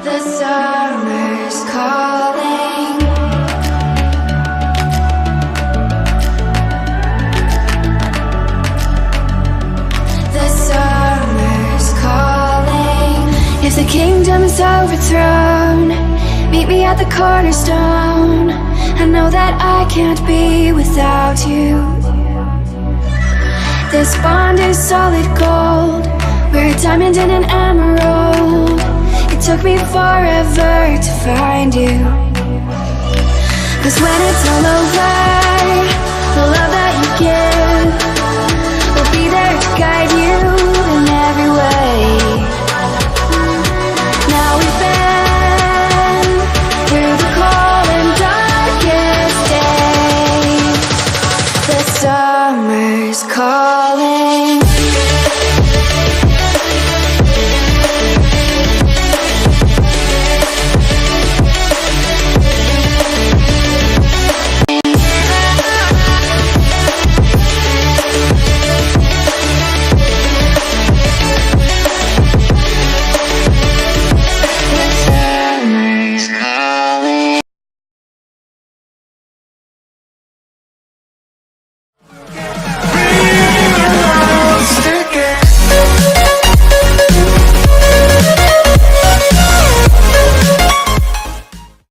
The summer's calling. The summer's calling. If the kingdom is overthrown, meet me at the cornerstone. I know that I can't be without you. This bond is solid gold. We're a diamond and an emerald. It took me forever to find you. 'Cause when it's all over,